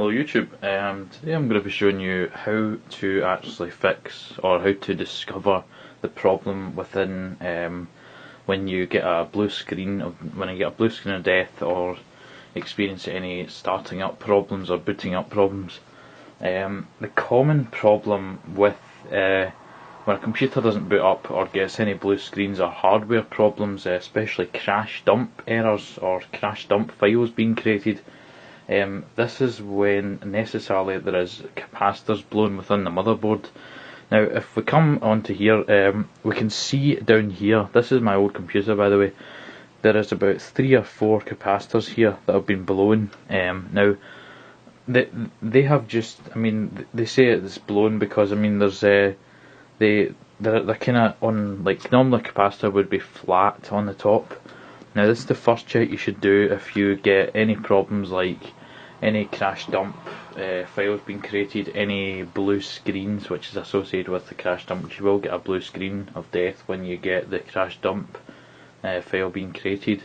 Hello YouTube, today I'm going to be showing you how to actually fix or how to discover the problem within when you get a blue screen of death or experience any starting up problems or booting up problems. The common problem with when a computer doesn't boot up or gets any blue screens are hardware problems, especially crash dump errors or crash dump files being created. This is when necessarily there is capacitors blown within the motherboard. Now if we come onto here, we can see down here, this is my old computer by the way, there is about 3 or 4 capacitors here that have been blown. Now they have just, I mean, they say it's blown because, I mean, there's they're kind of on, like normally a capacitor would be flat on the top. Now this is the first check you should do if you get any problems like any crash dump files being created, any blue screens which is associated with the crash dump. You will get a blue screen of death when you get the crash dump file being created,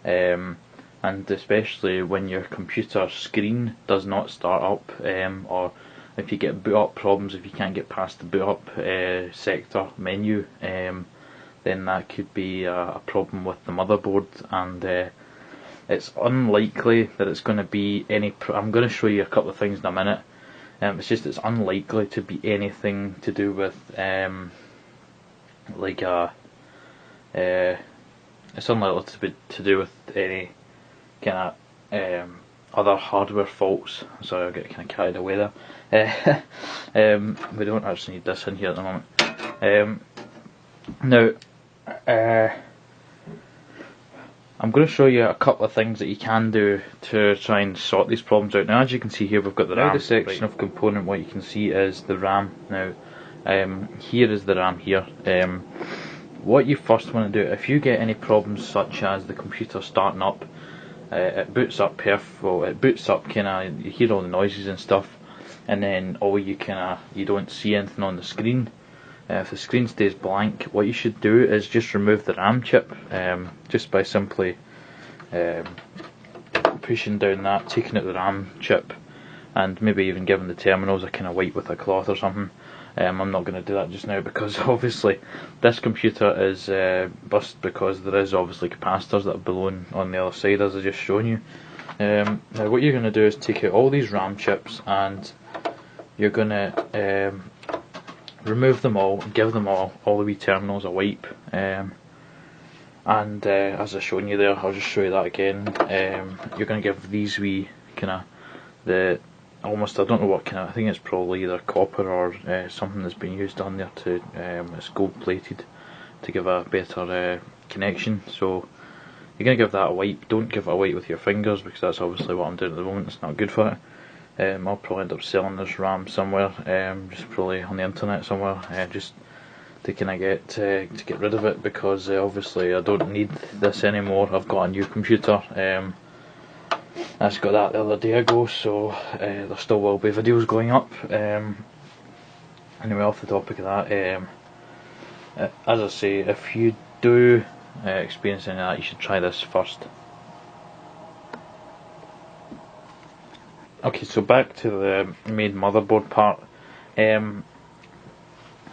and especially when your computer screen does not start up, or if you get boot up problems, if you can't get past the boot up sector menu, then that could be a problem with the motherboard, and it's unlikely that it's going to be any. I'm going to show you a couple of things in a minute. It's unlikely to be anything to do with it's unlikely to do with any kind of other hardware faults. Sorry, I get kind of carried away there. We don't actually need this in here at the moment. Now, I'm going to show you a couple of things that you can do to try and sort these problems out. Now, as you can see here, we've got the RAM. The section of component, what you can see is the RAM. Now, here is the RAM here. What you first want to do, if you get any problems such as the computer starting up, it boots up it boots up kinda, you hear all the noises and stuff, and then you don't see anything on the screen. If the screen stays blank, what you should do is just remove the RAM chip, just by simply pushing down that, taking out the RAM chip, and maybe even giving the terminals a kind of wipe with a cloth or something. I'm not going to do that just now because obviously this computer is bust because there is obviously capacitors that are blown on the other side, as I just shown you. Now what you're going to do is take out all these RAM chips and you're going to remove them all and give them all the wee terminals a wipe. As I've shown you there, I'll just show you that again. You're going to give these wee kind of almost, I don't know what kind of, I think it's probably either copper or something that's been used on there to, it's gold plated to give a better connection. So you're going to give that a wipe. Don't give it a wipe with your fingers because that's obviously what I'm doing at the moment. It's not good for it. I'll probably end up selling this RAM somewhere, just probably on the internet somewhere, just to kind of get rid of it because obviously I don't need this anymore. I've got a new computer. I just got that the other day ago, so there still will be videos going up. Anyway, off the topic of that, as I say, if you do experience any of that, you should try this first. Okay, so back to the main motherboard part.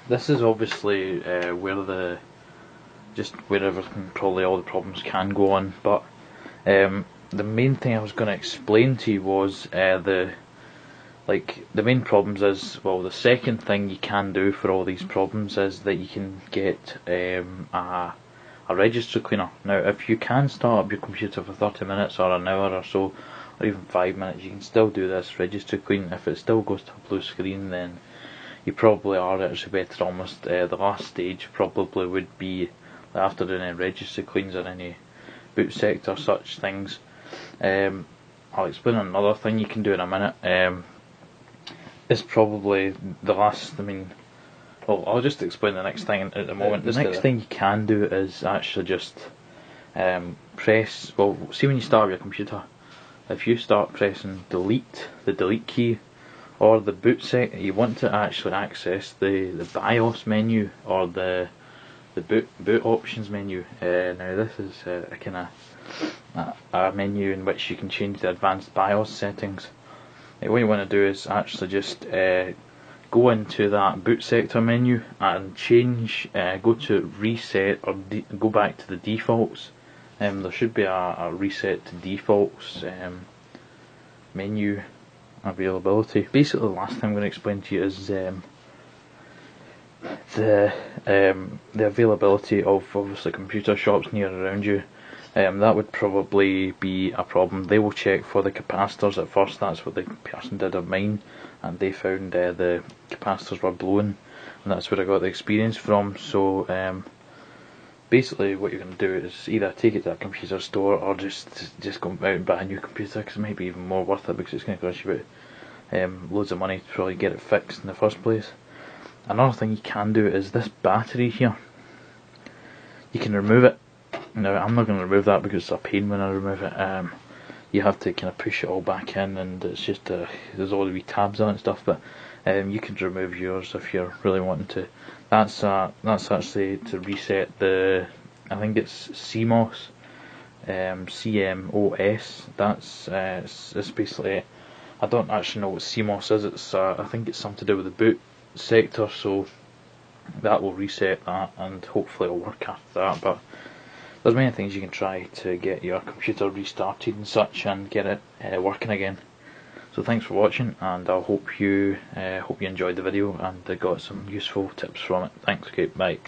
This is obviously where everything, probably all the problems can go on, but the main thing I was going to explain to you was the main problems is, well, the second thing you can do for all these problems is that you can get a registry cleaner. Now if you can start up your computer for 30 minutes or an hour or so, or even 5 minutes, you can still do this registry clean. If it still goes to a blue screen, then you probably are actually better. Almost the last stage probably would be, after doing any registry cleans or any boot sector such things. I'll explain another thing you can do in a minute. It's probably the last, well, I'll just explain the next thing at the moment. The next thing you can do is actually just press, well, see when you start your computer, if you start pressing delete, the delete key, or the boot set, you want to actually access the BIOS menu or the boot options menu. Now this is a kind of a menu in which you can change the advanced BIOS settings. what you want to do is actually just go into that boot sector menu and change, go to reset or go back to the defaults. There should be a reset to defaults menu availability. Basically, the last thing I'm going to explain to you is the availability of obviously computer shops near around you. That would probably be a problem. They will check for the capacitors at first. That's what the person did of mine, and they found the capacitors were blowing, and that's where I got the experience from. So basically what you're going to do is either take it to a computer store or just go out and buy a new computer, because it might be even more worth it, because it's going to cost you about loads of money to probably get it fixed in the first place. Another thing you can do is this battery here. You can remove it. Now I'm not going to remove that because it's a pain when I remove it. You have to kind of push it all back in, and it's just there's all the wee tabs on it and stuff. But you can remove yours if you're really wanting to. That's actually to reset the, I think it's CMOS, CMOS. It's basically, I don't actually know what CMOS is. It's I think it's something to do with the boot sector. So that will reset that, and hopefully it'll work after that. But there's many things you can try to get your computer restarted and such, and get it working again. So thanks for watching, and I hope you enjoyed the video and got some useful tips from it. Thanks, okay, bye.